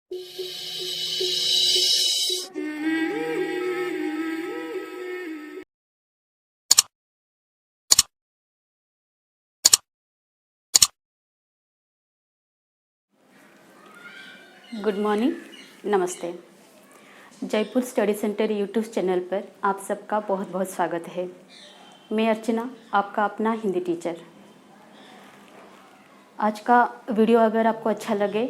Good morning, नमस्ते। Jaipur study centre YouTube channel पर आप सबका बहुत बहुत स्वागत है। मैं अर्चना, आपका अपना हिंदी टीचर। आज का वीडियो अगर आपको अच्छा लगे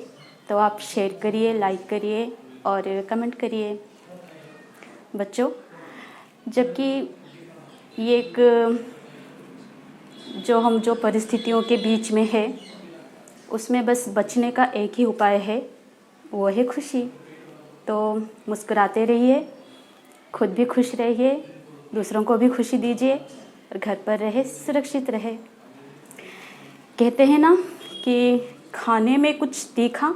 तो आप शेयर करिए, लाइक करिए और कमेंट करिए। बच्चों, जबकि ये एक जो परिस्थितियों के बीच में है, उसमें बस बचने का एक ही उपाय है, वो है खुशी। तो मुस्कुराते रहिए, खुद भी खुश रहिए, दूसरों को भी खुशी दीजिए और घर पर रहे, सुरक्षित रहे। कहते हैं ना कि खाने में कुछ तीखा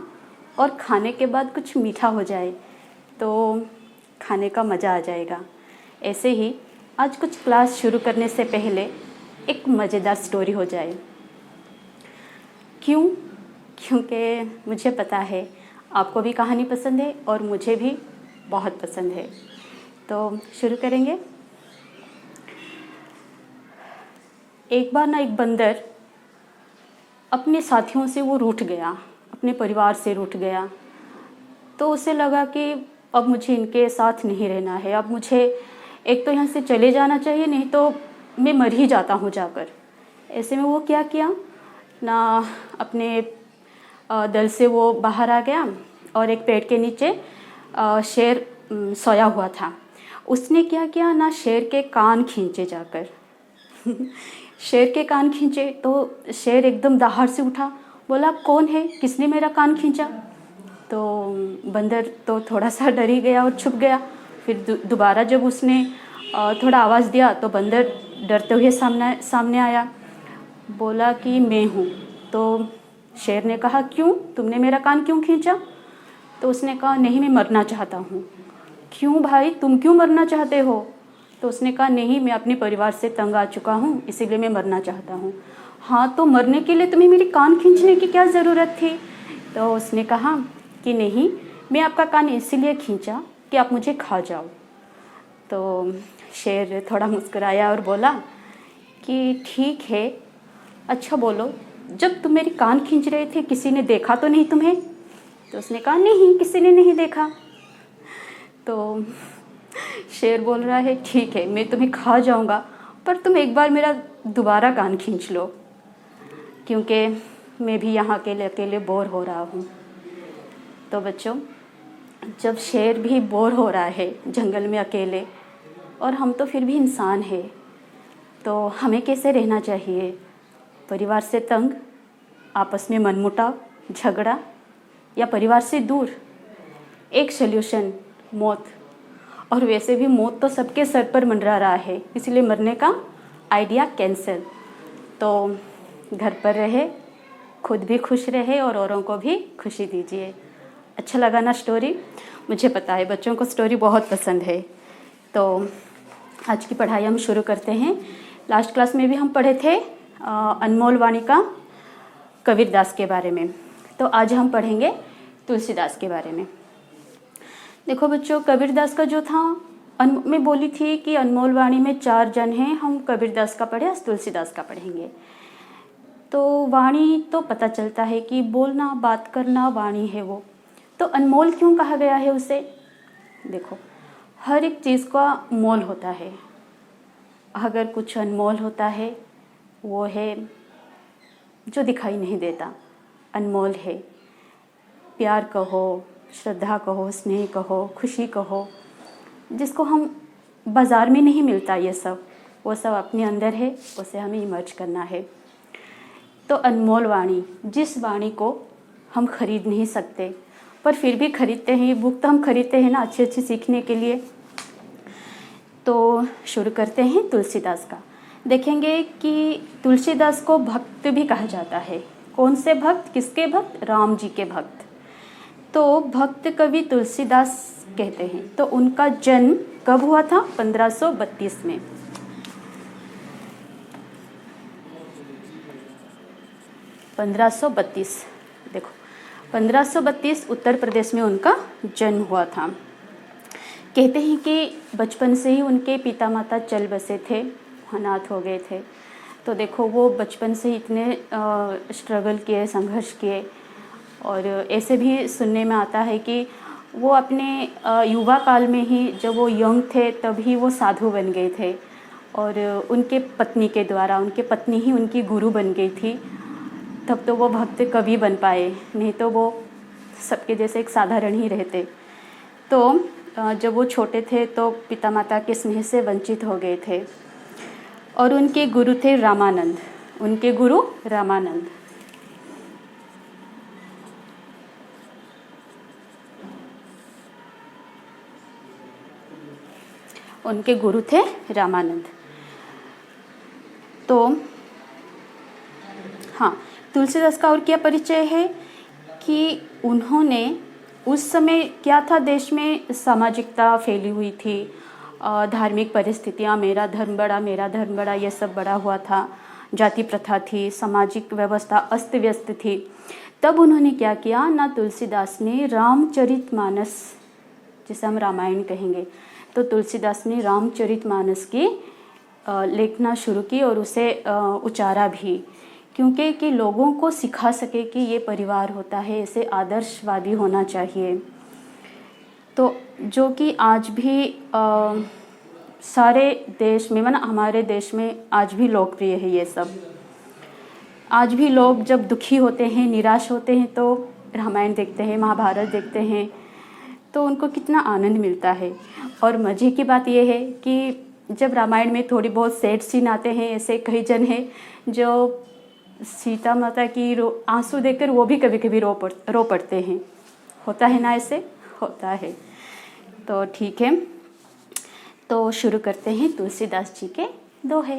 और खाने के बाद कुछ मीठा हो जाए तो खाने का मज़ा आ जाएगा। ऐसे ही आज कुछ क्लास शुरू करने से पहले एक मज़ेदार स्टोरी हो जाए। क्यों? क्योंकि मुझे पता है आपको भी कहानी पसंद है और मुझे भी बहुत पसंद है। तो शुरू करेंगे। एक बार ना एक बंदर अपने साथियों से वो रूठ गया, अपने परिवार से रूठ गया। तो उसे लगा कि अब मुझे इनके साथ नहीं रहना है, अब मुझे एक तो यहाँ से चले जाना चाहिए, नहीं तो मैं मर ही जाता हूँ जाकर। ऐसे में वो क्या किया ना, अपने दल से वो बाहर आ गया और एक पेड़ के नीचे शेर सोया हुआ था। उसने क्या किया ना, शेर के कान खींचे जाकर। शेर के कान खींचे तो शेर एकदम दहाड़ से उठा, बोला कौन है, किसने मेरा कान खींचा? तो बंदर तो थोड़ा सा डर ही गया और छुप गया। फिर दोबारा जब उसने थोड़ा आवाज़ दिया तो बंदर डरते हुए सामने आया, बोला कि मैं हूँ। तो शेर ने कहा क्यों, तुमने मेरा कान क्यों खींचा? तो उसने कहा नहीं, मैं मरना चाहता हूँ। क्यों भाई, तुम क्यों मरना चाहते हो? तो उसने कहा नहीं, मैं अपने परिवार से तंग आ चुका हूँ, इसीलिए मैं मरना चाहता हूँ। हाँ, तो मरने के लिए तुम्हें मेरी कान खींचने की क्या ज़रूरत थी? तो उसने कहा कि नहीं, मैं आपका कान इसीलिए खींचा कि आप मुझे खा जाओ। तो शेर थोड़ा मुस्कुराया और बोला कि ठीक है, अच्छा बोलो, जब तुम मेरी कान खींच रहे थे किसी ने देखा तो नहीं तुम्हें? तो उसने कहा नहीं, किसी ने नहीं देखा। तो शेर बोल रहा है ठीक है, मैं तुम्हें खा जाऊंगा, पर तुम एक बार मेरा दोबारा कान खींच लो, क्योंकि मैं भी यहाँ अकेले अकेले बोर हो रहा हूँ। तो बच्चों, जब शेर भी बोर हो रहा है जंगल में अकेले, और हम तो फिर भी इंसान हैं, तो हमें कैसे रहना चाहिए? परिवार से तंग, आपस में मनमुटाव, झगड़ा, या परिवार से दूर? एक सल्यूशन, मौत। और वैसे भी मौत तो सबके सर पर मंडरा रहा है, इसलिए मरने का आइडिया कैंसिल। तो घर पर रहे, खुद भी खुश रहे और औरों को भी खुशी दीजिए। अच्छा लगा ना स्टोरी? मुझे पता है बच्चों को स्टोरी बहुत पसंद है। तो आज की पढ़ाई हम शुरू करते हैं। लास्ट क्लास में भी हम पढ़े थे अनमोल वाणी का कबीरदास के बारे में। तो आज हम पढ़ेंगे तुलसीदास के बारे में। देखो बच्चों, कबीरदास का जो था, मैं बोली थी कि अनमोल वाणी में 4 जन हैं, हम कबीरदास का पढ़े, आज तुलसीदास का पढ़ेंगे। तो वाणी तो पता चलता है कि बोलना, बात करना वाणी है वो। तो अनमोल क्यों कहा गया है उसे? देखो, हर एक चीज़ का मोल होता है। अगर कुछ अनमोल होता है, वो है जो दिखाई नहीं देता, अनमोल है। प्यार कहो, श्रद्धा कहो, स्नेह कहो, खुशी कहो, जिसको हम बाज़ार में नहीं मिलता, ये सब, वो सब अपने अंदर है, उसे हमें इमर्ज करना है। तो अनमोल वाणी, जिस वाणी को हम खरीद नहीं सकते, पर फिर भी खरीदते हैं। ये बुक तो हम खरीदते हैं ना अच्छी अच्छी सीखने के लिए। तो शुरू करते हैं तुलसीदास का। देखेंगे कि तुलसीदास को भक्त भी कहा जाता है। कौन से भक्त, किसके भक्त? राम जी के भक्त। तो भक्त कवि तुलसीदास कहते हैं। तो उनका जन्म कब हुआ था? 1532 में। 1532। देखो, 1532 उत्तर प्रदेश में उनका जन्म हुआ था। कहते हैं कि बचपन से ही उनके पिता माता चल बसे थे, अनाथ हो गए थे। तो देखो वो बचपन से ही इतने स्ट्रगल किए, संघर्ष किए। और ऐसे भी सुनने में आता है कि वो अपने युवा काल में ही, जब वो यंग थे तभी वो साधु बन गए थे। और उनके पत्नी के द्वारा, उनके पत्नी ही उनकी गुरु बन गई थी, तब तो वो भक्त कवि बन पाए, नहीं तो वो सबके जैसे एक साधारण ही रहते। तो जब वो छोटे थे तो पिता माता के स्नेह से वंचित हो गए थे। और उनके गुरु थे रामानंद, उनके गुरु रामानंद। उनके गुरु थे रामानंद। तो हाँ, तुलसीदास का और क्या परिचय है कि उन्होंने उस समय क्या था, देश में सामाजिकता फैली हुई थी, धार्मिक परिस्थितियाँ, मेरा धर्म बड़ा, ये सब बड़ा हुआ था, जाति प्रथा थी, सामाजिक व्यवस्था अस्त व्यस्त थी। तब उन्होंने क्या किया ना, तुलसीदास ने रामचरितमानस, जिसे हम रामायण कहेंगे, तो तुलसीदास ने रामचरितमानस की लेखना शुरू की और उसे उचारा भी, क्योंकि कि लोगों को सिखा सके कि ये परिवार होता है, ऐसे आदर्शवादी होना चाहिए। तो जो कि आज भी सारे देश में, माना हमारे देश में आज भी लोकप्रिय है ये सब। आज भी लोग जब दुखी होते हैं, निराश होते हैं, तो रामायण देखते हैं, महाभारत देखते हैं, तो उनको कितना आनंद मिलता है। और मज़े की बात यह है कि जब रामायण में थोड़ी बहुत सैड सीन आते हैं, ऐसे कई जन हैं जो सीता माता की आंसू देखकर वो भी कभी कभी रो पड़ते हैं। होता है ना, ऐसे होता है। तो ठीक है, तो शुरू करते हैं तुलसीदास जी के दोहे।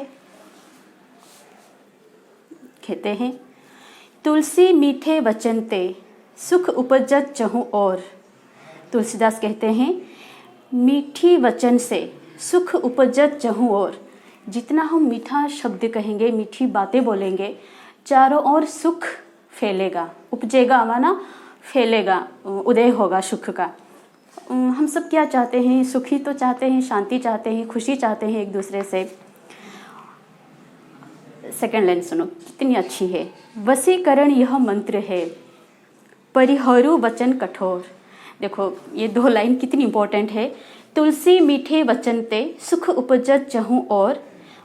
कहते हैं, तुलसी मीठे वचन ते सुख उपजत चहु और। तुलसीदास कहते हैं, मीठी वचन से सुख उपजत चहु और। जितना हम मीठा शब्द कहेंगे, मीठी बातें बोलेंगे, चारों ओर सुख फैलेगा। उपजेगा माना फैलेगा, उदय होगा सुख का। हम सब क्या चाहते हैं, सुखी तो चाहते हैं, शांति चाहते हैं, खुशी चाहते हैं एक दूसरे से। सेकंड लाइन सुनो, कितनी अच्छी है। वशीकरण यह मंत्र है, परिहरू वचन कठोर। देखो ये दो लाइन कितनी इंपॉर्टेंट है। तुलसी मीठे वचन ते सुख उपजत चहु और।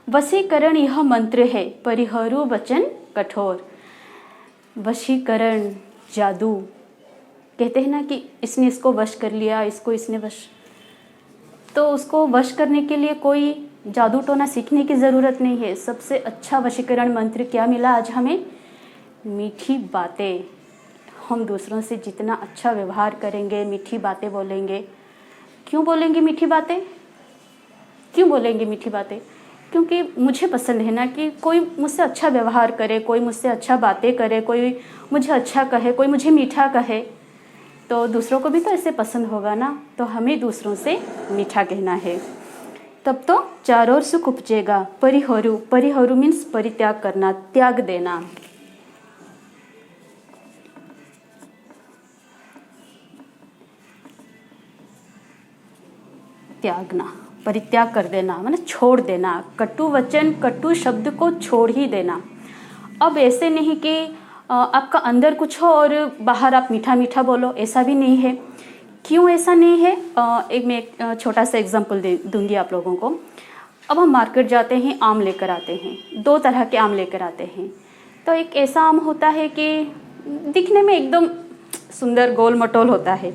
वशीकरण यह मंत्र है, परिहरू वचन कठोर। वशीकरण, जादू, कहते हैं ना कि इसने इसको वश कर लिया, इसको इसने वश। तो उसको वश करने के लिए कोई जादू टोना सीखने की ज़रूरत नहीं है। सबसे अच्छा वशीकरण मंत्र क्या मिला आज हमें? मीठी बातें। हम दूसरों से जितना अच्छा व्यवहार करेंगे, मीठी बातें बोलेंगे। क्यों बोलेंगे मीठी बातें? क्यों बोलेंगे मीठी बातें? क्योंकि मुझे पसंद है ना कि कोई मुझसे अच्छा व्यवहार करे, कोई मुझसे अच्छा बातें करे, कोई मुझे अच्छा कहे, कोई मुझे मीठा कहे, तो दूसरों को भी तो ऐसे पसंद होगा ना। तो हमें दूसरों से मीठा कहना है, तब तो चारों ओर सुख उपजेगा। परिहरू, परिहरू मीन्स परित्याग करना, त्याग देना। त्यागना, परित्याग कर देना माने छोड़ देना। कटु वचन, कटु शब्द को छोड़ ही देना। अब ऐसे नहीं कि आपका अंदर कुछ हो और बाहर आप मीठा मीठा बोलो, ऐसा भी नहीं है। क्यों ऐसा नहीं है? मैं एक छोटा सा एग्जांपल दूंगी आप लोगों को। अब हम मार्केट जाते हैं, आम लेकर आते हैं, दो तरह के आम लेकर आते हैं। तो एक ऐसा आम होता है कि दिखने में एकदम सुंदर गोल मटोल होता है,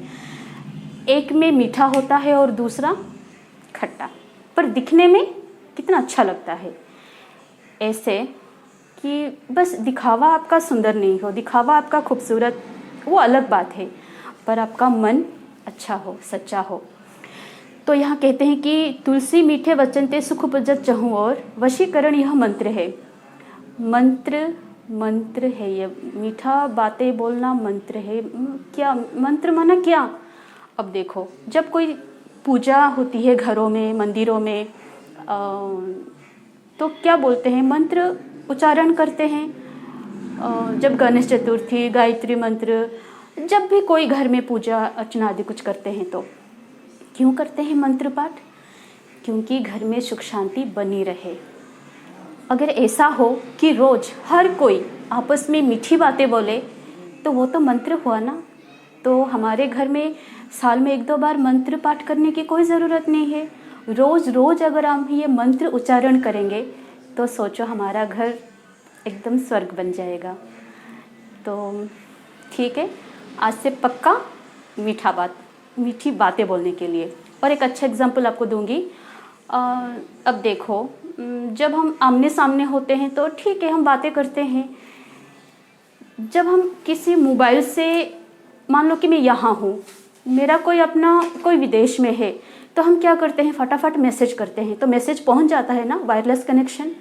एक में मीठा होता है और दूसरा खट्टा, पर दिखने में कितना अच्छा लगता है। ऐसे कि बस दिखावा आपका सुंदर नहीं हो, दिखावा आपका खूबसूरत, वो अलग बात है, पर आपका मन अच्छा हो, सच्चा हो। तो यहाँ कहते हैं कि तुलसी मीठे वचन ते सुख उपजत चहु और। वशीकरण यह मंत्र है। मंत्र है ये, मीठा बातें बोलना मंत्र है। क्या मंत्र माना क्या? अब देखो, जब कोई पूजा होती है घरों में, मंदिरों में, तो क्या बोलते हैं? मंत्र उच्चारण करते हैं। जब गणेश चतुर्थी, गायत्री मंत्र, जब भी कोई घर में पूजा अर्चना आदि कुछ करते हैं तो क्यों करते हैं मंत्र पाठ? क्योंकि घर में सुख शांति बनी रहे। अगर ऐसा हो कि रोज हर कोई आपस में मीठी बातें बोले तो वो तो मंत्र हुआ ना। तो हमारे घर में साल में 1-2 बार मंत्र पाठ करने की कोई ज़रूरत नहीं है। रोज़ रोज़ अगर हम ये मंत्र उच्चारण करेंगे तो सोचो हमारा घर एकदम स्वर्ग बन जाएगा। तो ठीक है, आज से पक्का मीठी बातें बोलने के लिए। और एक अच्छा एग्जाम्पल आपको दूंगी। अब देखो, जब हम आमने सामने होते हैं तो ठीक है, हम बातें करते हैं। जब हम किसी मोबाइल से, मान लो कि मैं यहाँ हूँ, मेरा कोई विदेश में है, तो हम क्या करते हैं, फटाफट मैसेज करते हैं तो मैसेज पहुँच जाता है ना, वायरलेस कनेक्शन।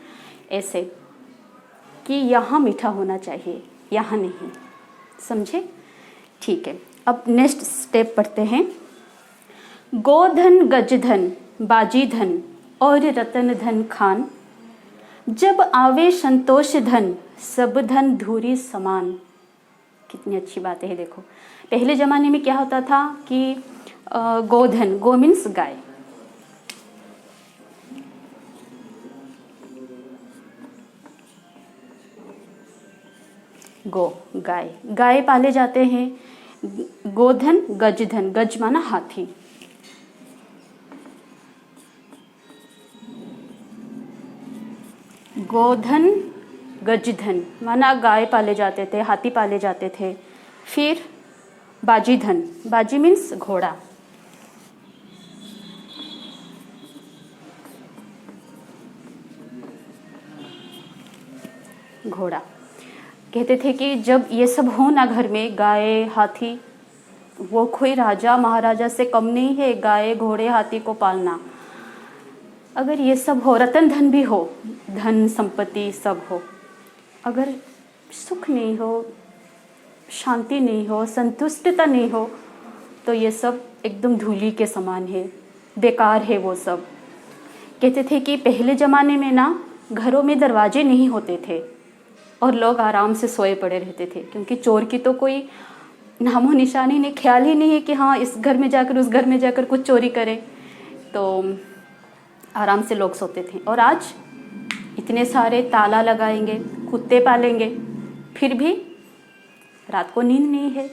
ऐसे कि यहाँ मीठा होना चाहिए, यहाँ नहीं। समझे? ठीक है, अब नेक्स्ट स्टेप पढ़ते हैं। गोधन गजधन बाजी धन और रतन धन खान, जब आवे संतोष धन सब धन धूरी समान। कितनी अच्छी बात है। देखो, पहले ज़माने में क्या होता था कि गोधन, गो मीन्स गाय, गाय पाले जाते हैं। गोधन गजधन, गज माना हाथी, गोधन गजधन माना गाय पाले जाते थे, हाथी पाले जाते थे। फिर बाजी धन, बाजी मीन्स घोड़ा, कहते थे कि जब ये सब हो ना घर में, गाय हाथी, वो कोई राजा महाराजा से कम नहीं है गाय घोड़े हाथी को पालना। अगर ये सब हो, रतन धन भी हो, धन संपत्ति सब हो, अगर सुख नहीं हो, शांति नहीं हो, संतुष्टता नहीं हो, तो ये सब एकदम धूली के समान है, बेकार है वो सब। कहते थे कि पहले ज़माने में ना घरों में दरवाजे नहीं होते थे और लोग आराम से सोए पड़े रहते थे, क्योंकि चोर की तो कोई नामो निशानी नहीं, ख्याल ही नहीं है कि हाँ इस घर में जाकर उस घर में जाकर कुछ चोरी करें। तो आराम से लोग सोते थे। और आज इतने सारे ताला लगाएंगे, कुत्ते पालेंगे, फिर भी रात को नींद नहीं है।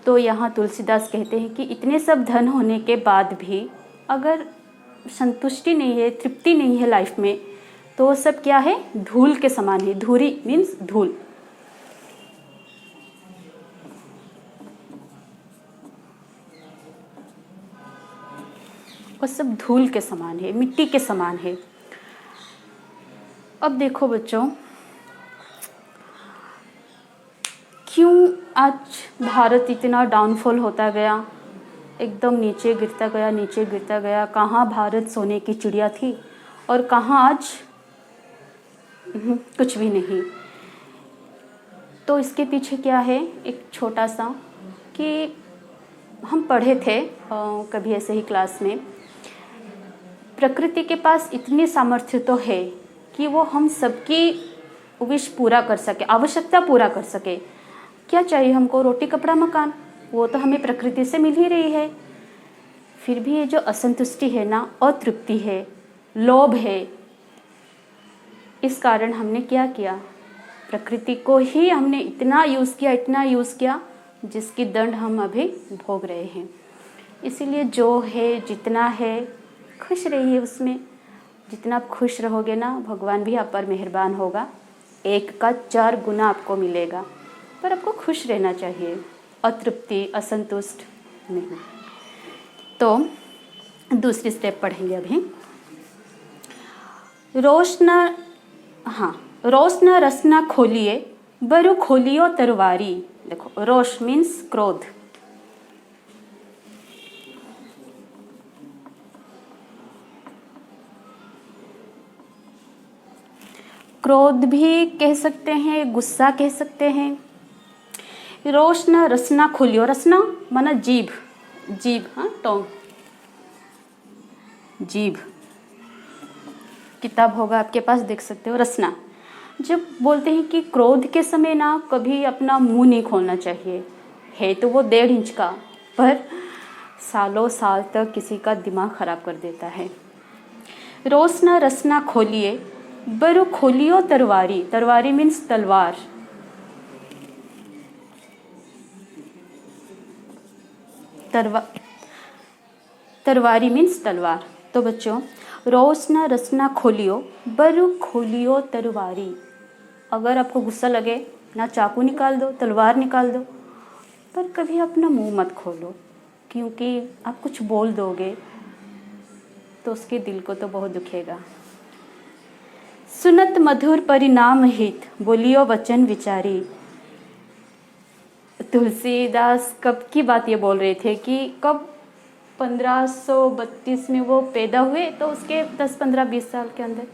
तो यहाँ तुलसीदास कहते हैं कि इतने सब धन होने के बाद भी अगर संतुष्टि नहीं है, तृप्ति नहीं है लाइफ में, तो वो सब क्या है, धूल के समान है। धूरी मीन्स धूल। वो सब धूल के समान है, मिट्टी के समान है। अब देखो बच्चों, क्यों आज भारत इतना डाउनफॉल होता गया, एकदम नीचे गिरता गया। कहाँ भारत सोने की चिड़िया थी और कहाँ आज कुछ भी नहीं। तो इसके पीछे क्या है, एक छोटा सा कि हम पढ़े थे कभी ऐसे ही क्लास में, प्रकृति के पास इतनी सामर्थ्य तो है कि वो हम सबकी विश पूरा कर सके, आवश्यकता पूरा कर सके। क्या चाहिए हमको, रोटी कपड़ा मकान, वो तो हमें प्रकृति से मिल ही रही है। फिर भी ये जो असंतुष्टि है ना, अतृप्ति है, लोभ है, इस कारण हमने क्या किया, प्रकृति को ही हमने इतना यूज़ किया जिसकी दंड हम अभी भोग रहे हैं। इसीलिए जो है, जितना है, खुश रहिए उसमें। जितना आप खुश रहोगे ना, भगवान भी आप पर मेहरबान होगा, 1 का 4 गुना आपको मिलेगा। पर आपको खुश रहना चाहिए, अतृप्ति, असंतुष्ट नहीं। तो दूसरी स्टेप पढ़ेंगे अभी। रोशना रसना खोलिए, बरु खोलियो तरवारी। देखो, रोष मीन्स क्रोध, क्रोध भी कह सकते हैं, गुस्सा कह सकते हैं। रोशना रसना खोलियो, रसना माना जीभ, हाँ, टोंग, जीभ। किताब होगा आपके पास, देख सकते हो, रसना। जब बोलते हैं कि क्रोध के समय ना कभी अपना मुंह नहीं खोलना चाहिए, है तो वो 1.5 इंच का, पर सालों साल तक किसी का दिमाग ख़राब कर देता है। रोसना रसना खोलिए बरु खोलियो तरवारी, तरवारी मीन्स तलवार। तरवारी मीन्स तलवार। तो बच्चों, रोसना रसना खोलियो बरु खोलियो तरवारी। अगर आपको गुस्सा लगे ना चाकू निकाल दो, तलवार निकाल दो, पर कभी अपना मुंह मत खोलो, क्योंकि आप कुछ बोल दोगे तो उसके दिल को तो बहुत दुखेगा। सुनत मधुर परिणाम हित बोलियो वचन विचारी। तुलसीदास कब की बात ये बोल रहे थे कि कब 1532 में वो पैदा हुए, तो उसके 10, 15, 20 साल के अंदर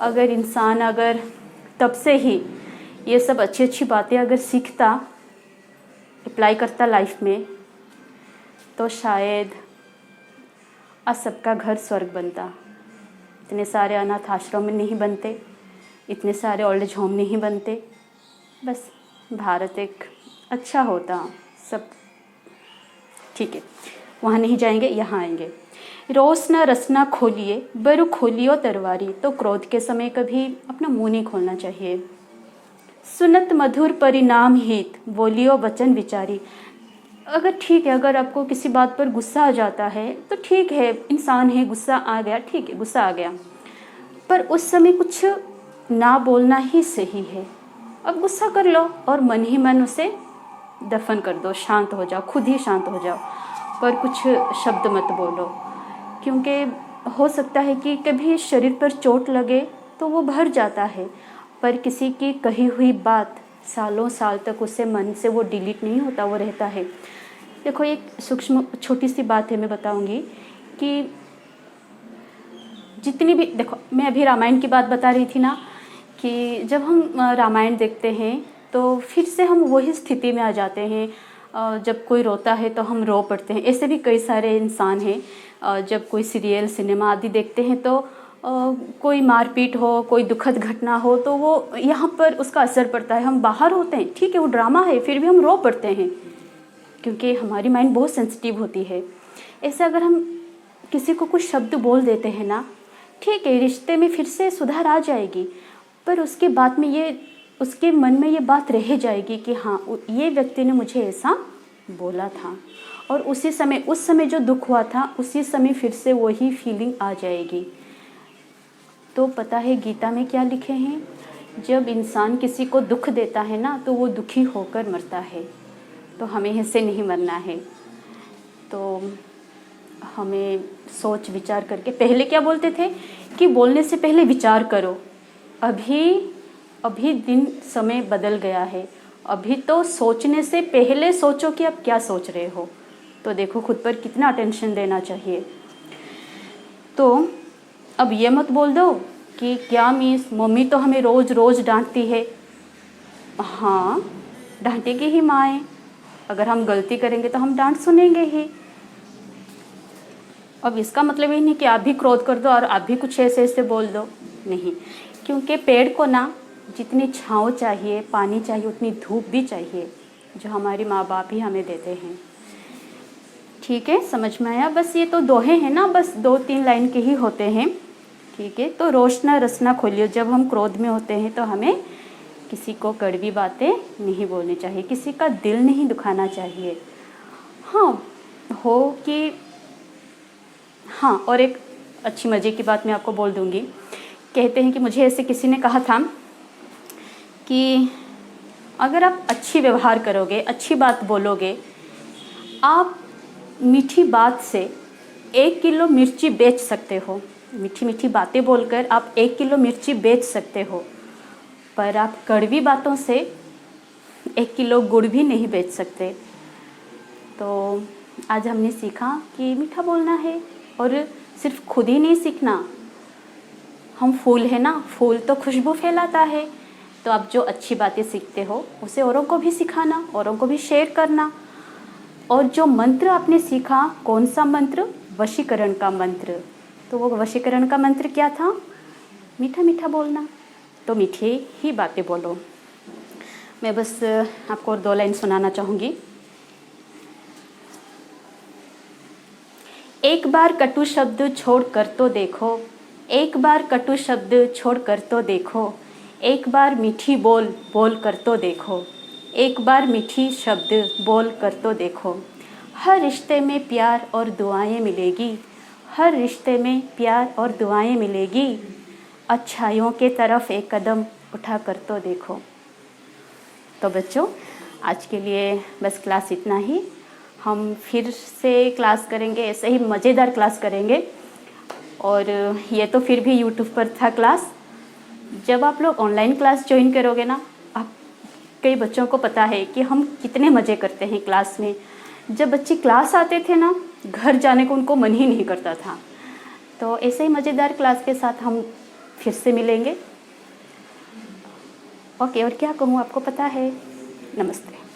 अगर इंसान अगर तब से ही ये सब अच्छी अच्छी बातें अगर सीखता, अप्लाई करता लाइफ में, तो शायद आज सबका घर स्वर्ग बनता। इतने सारे अनाथ आश्रम नहीं बनते, इतने सारे ओल्ड एज होम नहीं बनते, बस भारत एक अच्छा होता। सब ठीक है, वहाँ नहीं जाएंगे, यहाँ आएंगे। रोसना रसना खोलिए बरु खोलियो तरवारी। तो क्रोध के समय कभी अपना मुंह नहीं खोलना चाहिए। सुनत मधुर परिणाम हित बोलियो वचन विचारी। अगर ठीक है, अगर आपको किसी बात पर गुस्सा आ जाता है तो ठीक है, इंसान है, गुस्सा आ गया, ठीक है, गुस्सा आ गया, पर उस समय कुछ ना बोलना ही सही है। अब गुस्सा कर लो और मन ही मन उसे दफन कर दो, शांत हो जाओ, खुद ही शांत हो जाओ, पर कुछ शब्द मत बोलो, क्योंकि हो सकता है कि कभी शरीर पर चोट लगे तो वो भर जाता है, पर किसी की कही हुई बात सालों साल तक उससे मन से वो डिलीट नहीं होता, वो रहता है। देखो, एक सूक्ष्म छोटी सी बात है, मैं बताऊंगी कि जितनी भी, देखो मैं अभी रामायण की बात बता रही थी ना, कि जब हम रामायण देखते हैं तो फिर से हम वही स्थिति में आ जाते हैं। जब कोई रोता है तो हम रो पड़ते हैं। ऐसे भी कई सारे इंसान हैं, जब कोई सीरियल सिनेमा आदि देखते हैं तो कोई मारपीट हो, कोई दुखद घटना हो, तो वो यहाँ पर उसका असर पड़ता है। हम बाहर होते हैं, ठीक है, वो ड्रामा है, फिर भी हम रो पड़ते हैं, क्योंकि हमारी माइंड बहुत सेंसिटिव होती है। ऐसे अगर हम किसी को कुछ शब्द बोल देते हैं ना, ठीक है, रिश्ते में फिर से सुधार आ जाएगी, पर उसके बाद में ये, उसके मन में ये बात रह जाएगी कि हाँ, ये व्यक्ति ने मुझे ऐसा बोला था, और उसी समय, उस समय जो दुख हुआ था, उसी समय फिर से वही फीलिंग आ जाएगी। तो पता है गीता में क्या लिखे हैं, जब इंसान किसी को दुख देता है ना, तो वो दुखी होकर मरता है। तो हमें ऐसे नहीं मरना है। तो हमें सोच विचार करके, पहले क्या बोलते थे कि बोलने से पहले विचार करो। अभी दिन समय बदल गया है, अभी तो सोचने से पहले सोचो कि आप क्या सोच रहे हो। तो देखो खुद पर कितना अटेंशन देना चाहिए। तो अब ये मत बोल दो कि क्या मिस, मम्मी तो हमें रोज़ रोज़ डांटती है। हाँ, डांटेगी ही माएँ, अगर हम गलती करेंगे तो हम डांट सुनेंगे ही। अब इसका मतलब ये नहीं कि आप भी क्रोध कर दो और आप भी कुछ ऐसे ऐसे बोल दो, नहीं, क्योंकि पेड़ को ना जितनी छाँव चाहिए, पानी चाहिए, उतनी धूप भी चाहिए, जो हमारे माँ बाप ही हमें देते हैं। ठीक है, समझ में आया? बस ये तो दोहे हैं ना, बस 2-3 लाइन के ही होते हैं। ठीक है, तो रोशना रसना खोलियो। जब हम क्रोध में होते हैं तो हमें किसी को कड़वी बातें नहीं बोलनी चाहिए, किसी का दिल नहीं दुखाना चाहिए। हाँ, हो कि हाँ, और एक अच्छी मज़े की बात मैं आपको बोल दूँगी। कहते हैं कि मुझे ऐसे किसी ने कहा था कि अगर आप अच्छी व्यवहार करोगे, अच्छी बात बोलोगे, आप मीठी बात से 1 किलो मिर्ची बेच सकते हो। मीठी मीठी बातें बोलकर आप 1 किलो मिर्ची बेच सकते हो, पर आप कड़वी बातों से 1 किलो गुड़ भी नहीं बेच सकते। तो आज हमने सीखा कि मीठा बोलना है, और सिर्फ खुद ही नहीं सीखना, हम फूल है ना, फूल तो खुशबू फैलाता है। तो आप जो अच्छी बातें सीखते हो उसे औरों को भी सिखाना, औरों को भी शेयर करना। और जो मंत्र आपने सीखा, कौन सा मंत्र? वशीकरण का मंत्र। तो वो वशीकरण का मंत्र क्या था? मीठा मीठा बोलना। तो मीठी ही बातें बोलो। मैं बस आपको और 2 लाइन सुनाना चाहूँगी एक बार कटु शब्द छोड़ कर तो देखो, एक बार कटु शब्द छोड़ कर तो देखो, एक बार मीठी बोल बोल कर तो देखो, एक बार मीठी शब्द बोल कर तो देखो। हर रिश्ते में प्यार और दुआएं मिलेगी, हर रिश्ते में प्यार और दुआएं मिलेगी, अच्छाइयों के तरफ एक कदम उठा कर तो देखो। तो बच्चों, आज के लिए बस क्लास इतना ही। हम फिर से क्लास करेंगे, ऐसे ही मज़ेदार क्लास करेंगे। और ये तो फिर भी यूट्यूब पर था क्लास। जब आप लोग ऑनलाइन क्लास ज्वाइन करोगे ना, आप कई बच्चों को पता है कि हम कितने मज़े करते हैं क्लास में। जब बच्चे क्लास आते थे ना, घर जाने को उनको मन ही नहीं करता था। तो ऐसे ही मज़ेदार क्लास के साथ हम फिर से मिलेंगे। ओके, और क्या कहूँ आपको पता है। नमस्ते।